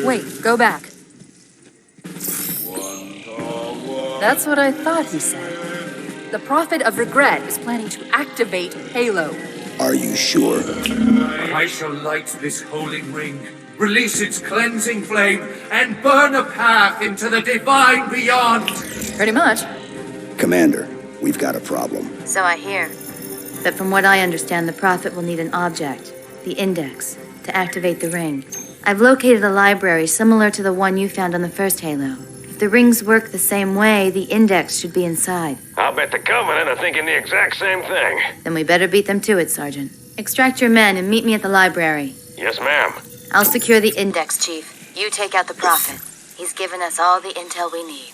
Wait, go back. That's what I thought he said. The Prophet of Regret is planning to activate Halo. Are you sure? I shall light this holy ring, release its cleansing flame, and burn a path into the divine beyond. Pretty much. Commander, we've got a problem. So I hear. But from what I understand, the Prophet will need an object, the Index, to activate the ring. I've located a library similar to the one you found on the first Halo. If the rings work the same way, the Index should be inside. I'll bet the Covenant are thinking the exact same thing. Then we better beat them to it, Sergeant. Extract your men and meet me at the library. Yes, ma'am. I'll secure the Index, Chief. You take out the Prophet. He's given us all the intel we need.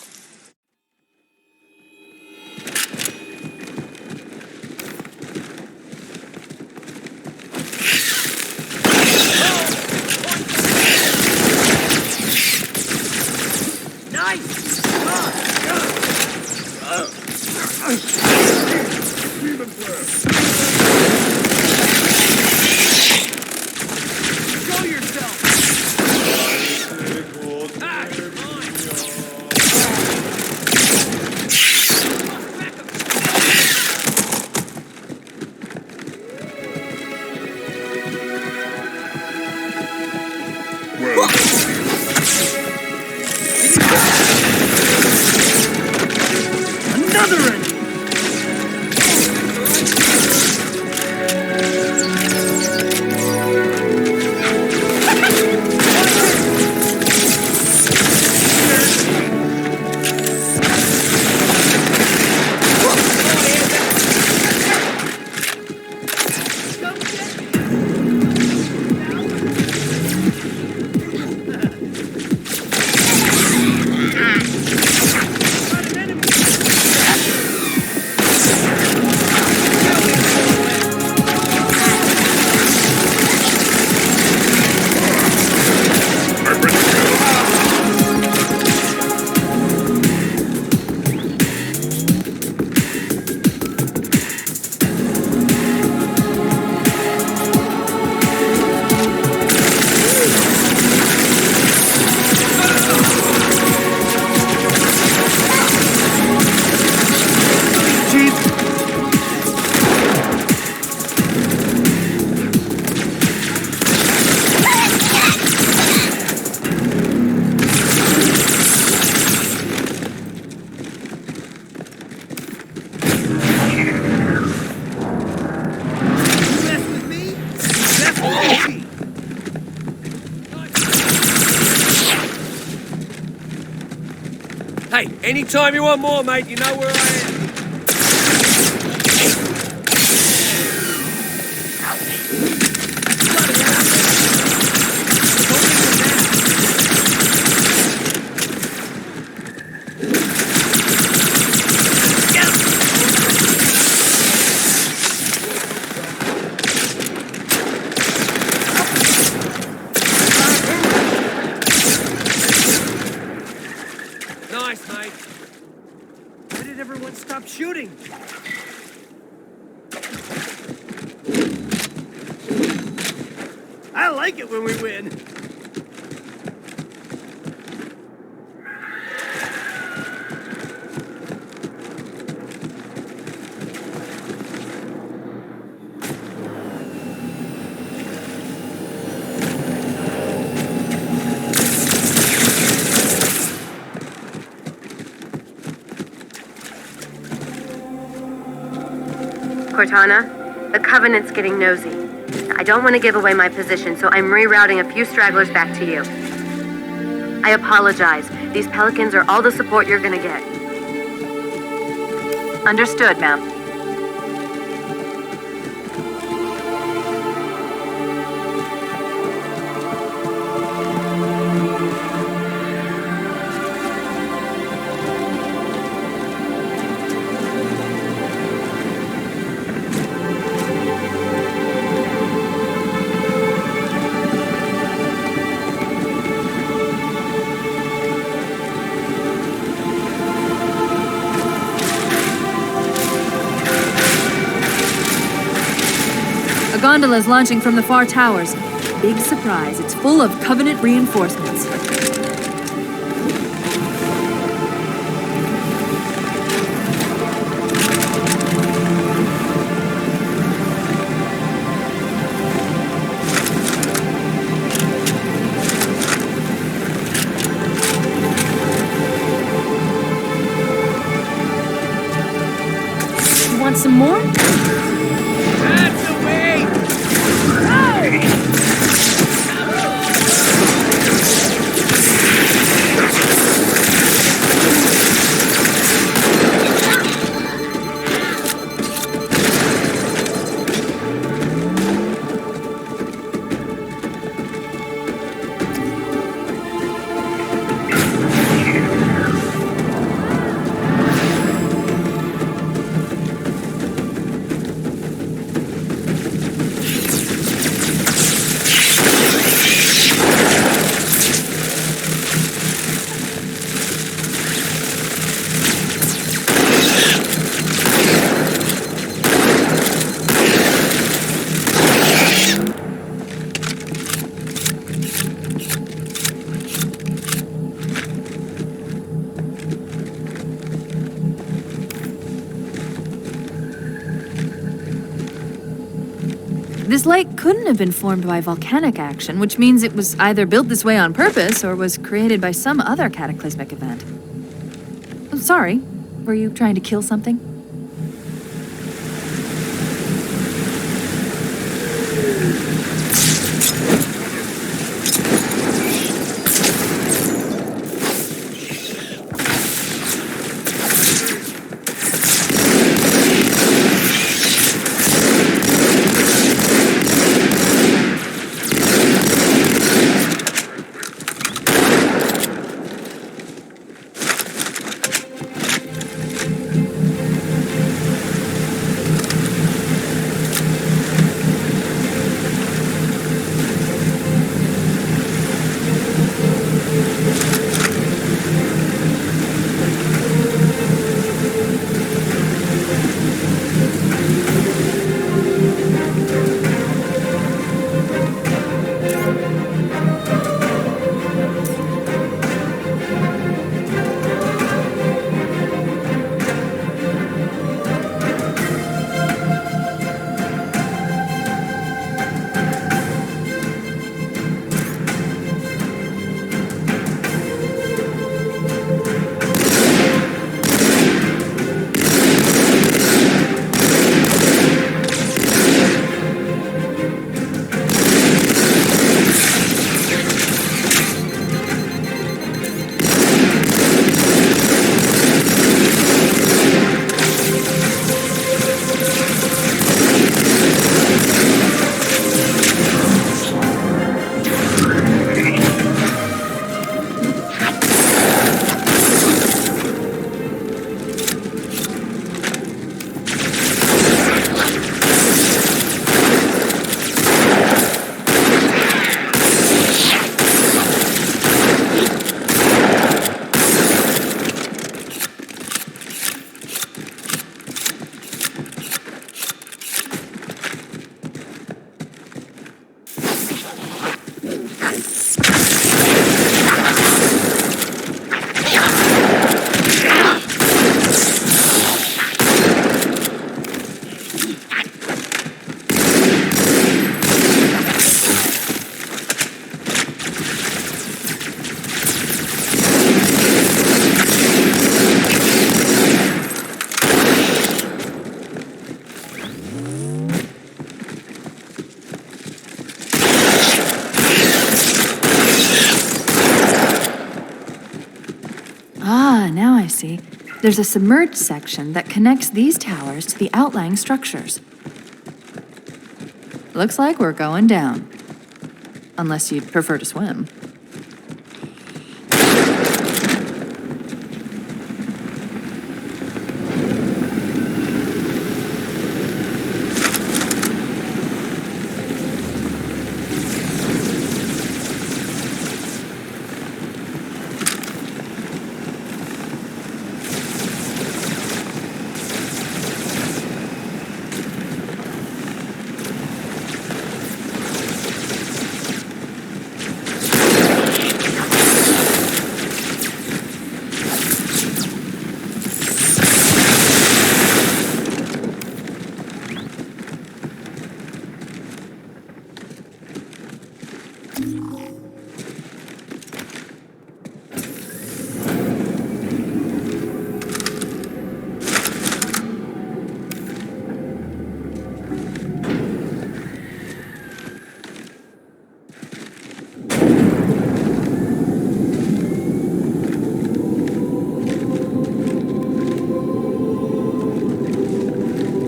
Hey, anytime you want more, mate, you know where I am. Shooting! I like it when we win. Cortana, the Covenant's getting nosy. I don't want to give away my position, so I'm rerouting a few stragglers back to you. I apologize. These Pelicans are all the support you're gonna get. Understood, ma'am. Gondolas launching from the far towers. big surprise. It's full of Covenant reinforcements. You want some more? That's the way! This lake couldn't have been formed by volcanic action, which means it was either built this way on purpose or was created by some other cataclysmic event. I'm sorry, were you trying to kill something? Now I see. There's a submerged section that connects these towers to the outlying structures. Looks like we're going down. Unless you'd prefer to swim.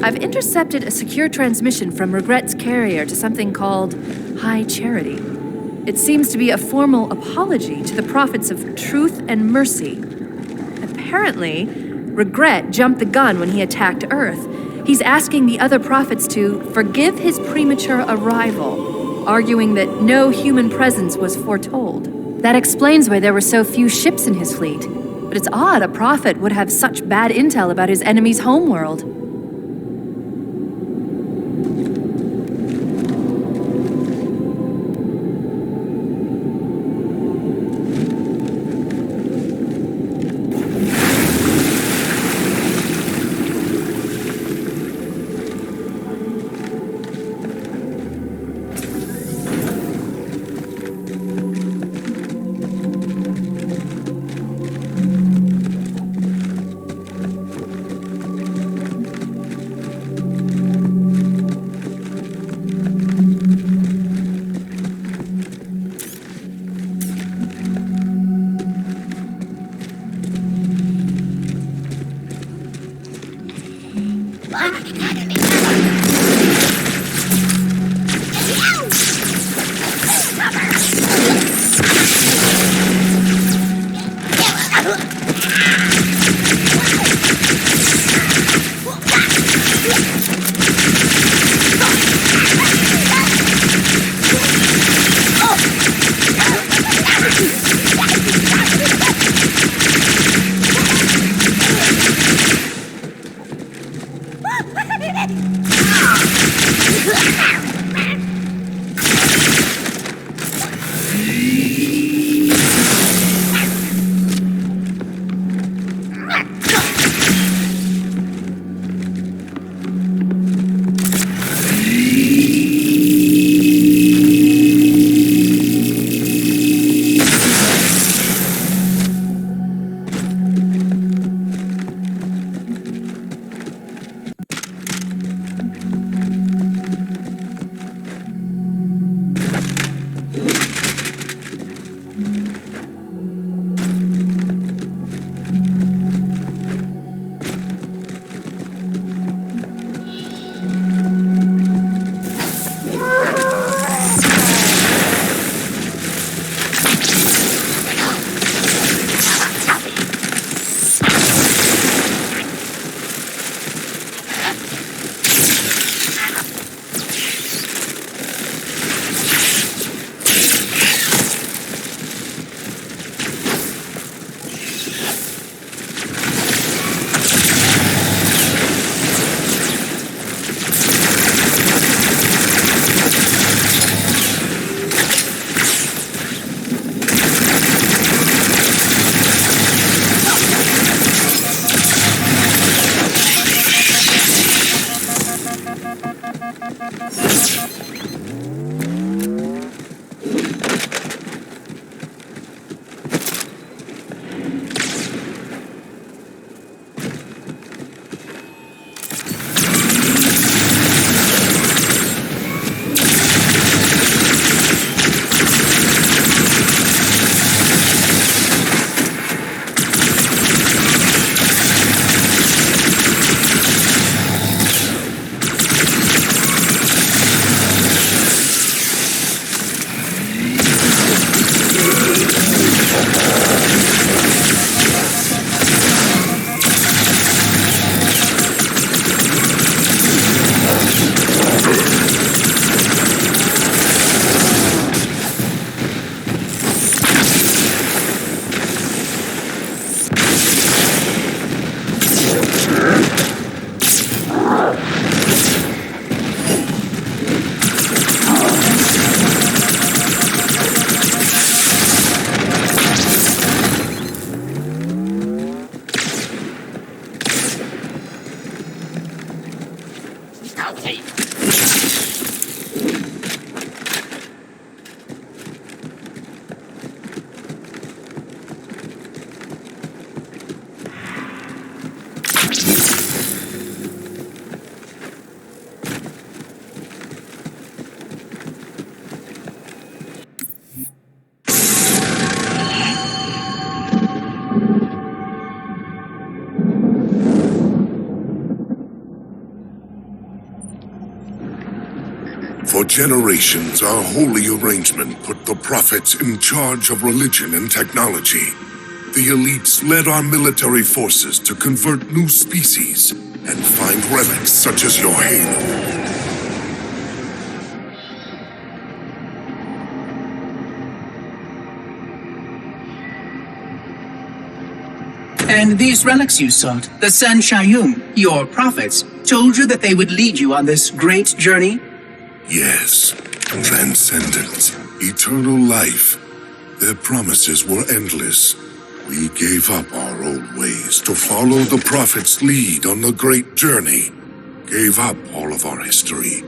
I've intercepted a secure transmission from Regret's carrier to something called High Charity. It seems to be a formal apology to the prophets of truth and mercy. Apparently, Regret jumped the gun when he attacked Earth. He's asking the other prophets to forgive his premature arrival, arguing that no human presence was foretold. That explains why there were so few ships in his fleet. But it's odd a prophet would have such bad intel about his enemy's homeworld. generations, our holy arrangement put the prophets in charge of religion and technology. The elites led our military forces to convert new species and find relics such as your halo. And these relics you sought, the San Shayum, your prophets, told you that they would lead you on this great journey? Yes. Transcendence. Eternal life. Their promises were endless. We gave up our old ways to follow the prophet's lead on the great journey. Gave up all of our history.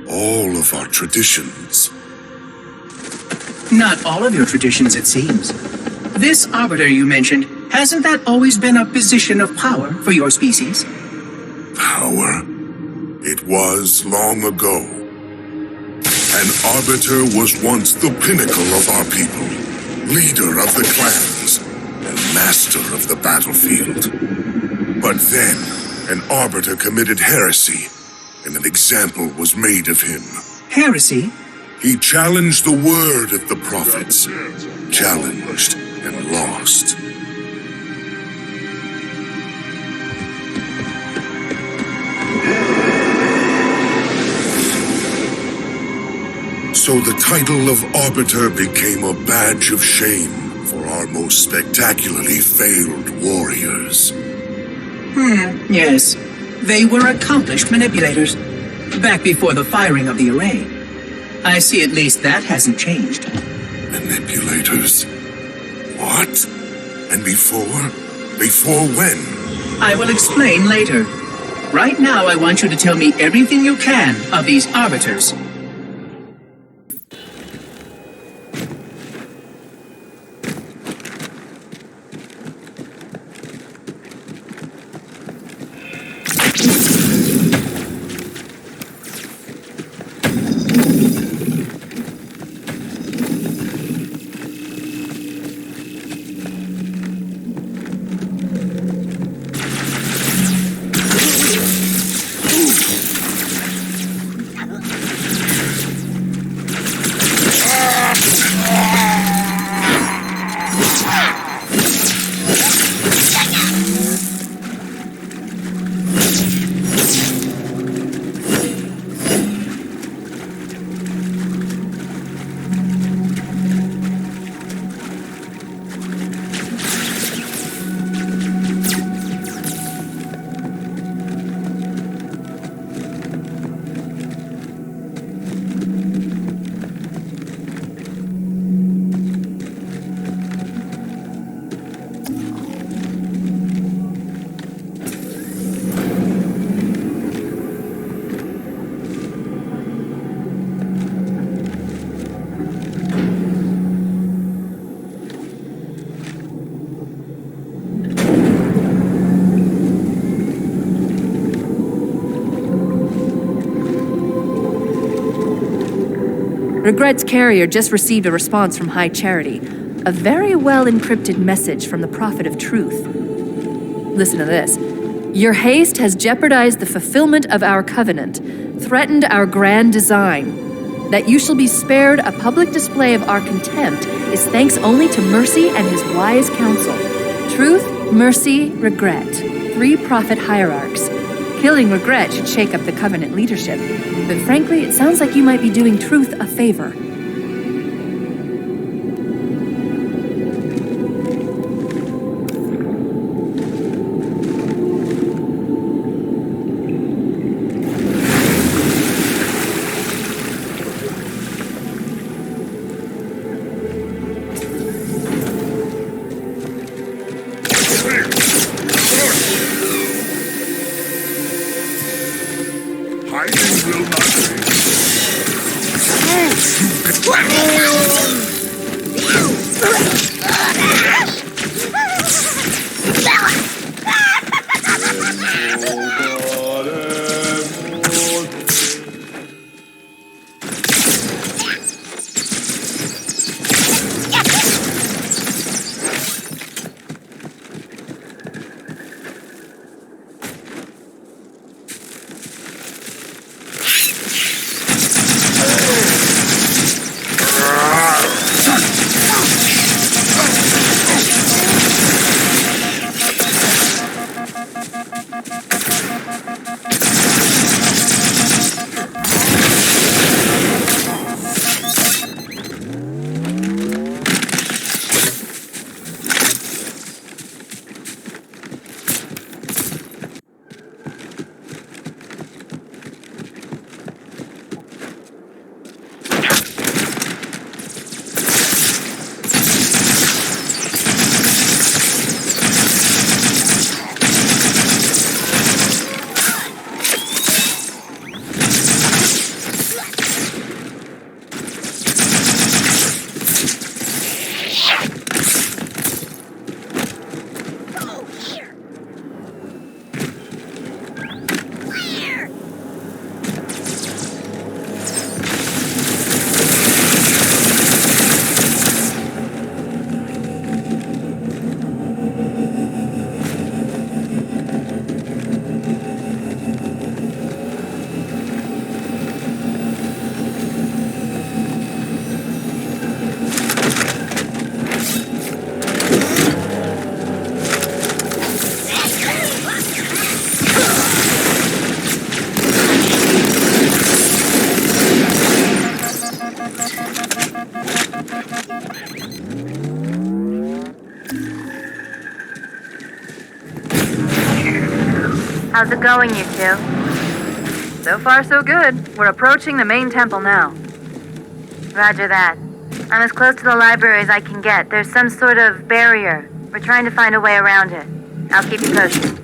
All of our traditions. Not all of your traditions, it seems. This arbiter you mentioned, hasn't that always been a position of power for your species? Power? It was long ago. An arbiter was once the pinnacle of our people, leader of the clans, and master of the battlefield. But then, an arbiter committed heresy, and an example was made of him. Heresy? He challenged the word of the prophets. Challenged and lost. So the title of Arbiter became a badge of shame for our most spectacularly failed warriors. Yes. They were accomplished manipulators. Back before the firing of the array. I see at least that hasn't changed. Manipulators? What? And before? Before when? I will explain later. Right now, I want you to tell me everything you can of these arbiters. Regret's carrier just received a response from High Charity. A very well-encrypted message from the Prophet of Truth. Listen to this. Your haste has jeopardized the fulfillment of our covenant, threatened our grand design. That you shall be spared a public display of our contempt is thanks only to Mercy and his wise counsel. Truth, Mercy, Regret. 3 prophet hierarchs. Killing Regret should shake up the covenant leadership. But frankly, it sounds like you might be doing Truth a favor. How's it going, you two? So far, so good. We're approaching the main temple now. Roger that. I'm as close to the library as I can get. There's some sort of barrier. We're trying to find a way around it. I'll keep you posted.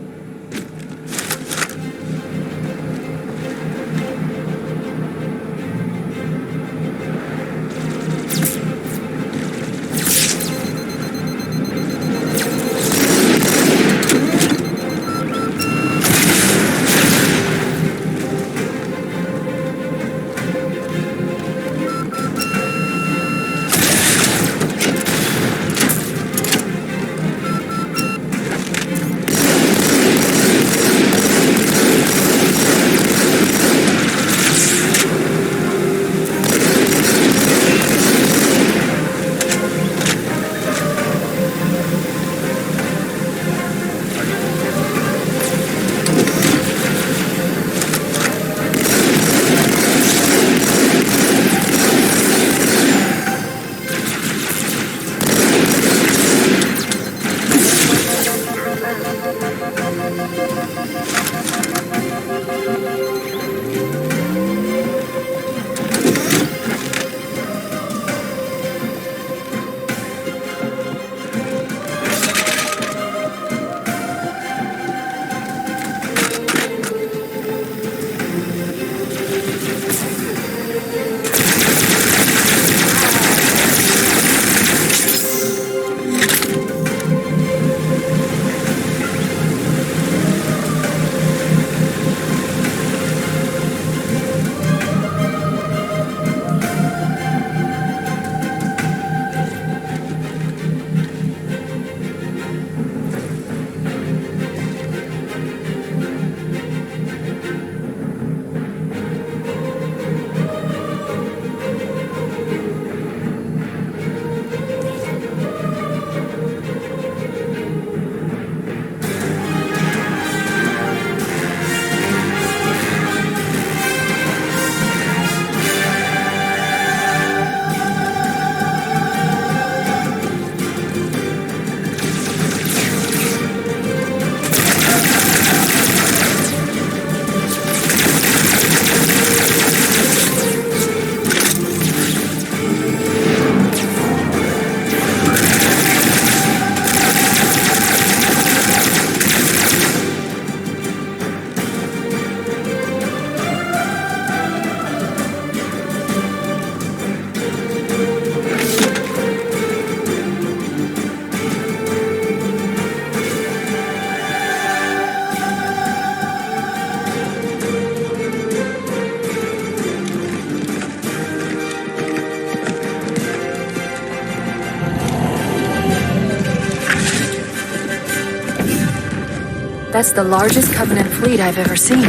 That's the largest Covenant fleet I've ever seen.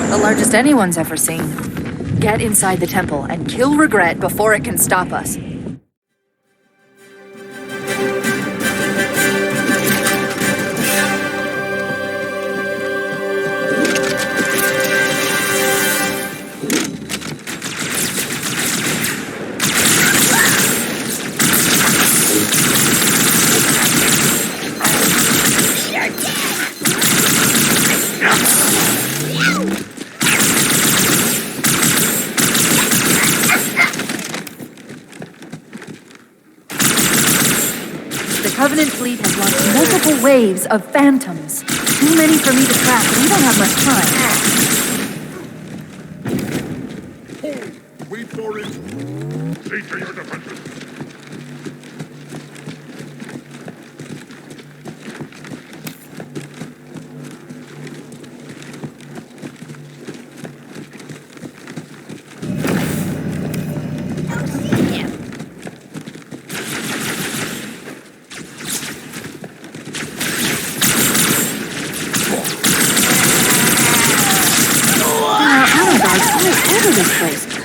The largest anyone's ever seen. Get inside the temple and kill Regret before it can stop us. Covenant fleet has launched multiple waves of phantoms. Too many for me to track, and we don't have much time. Hold! Wait for it! See to your defenses!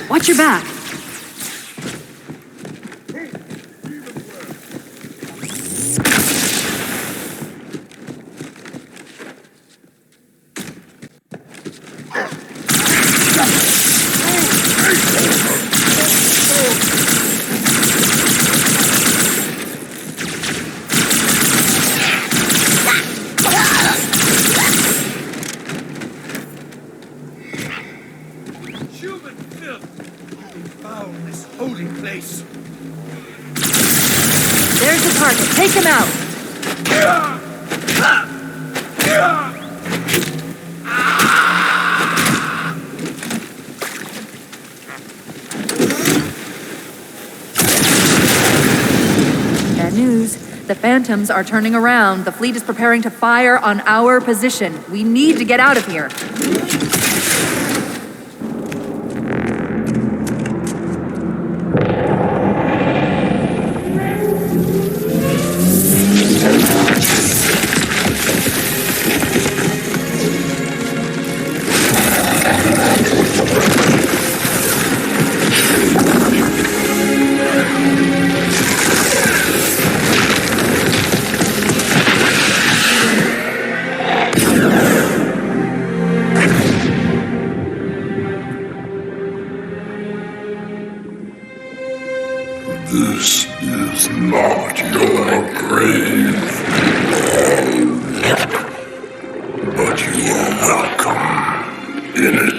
Watch your back. Found this holy place. There's the target. Take him out. Bad news. The Phantoms are turning around. The fleet is preparing to fire on our position. We need to get out of here. This is not your grave, but you are welcome in it.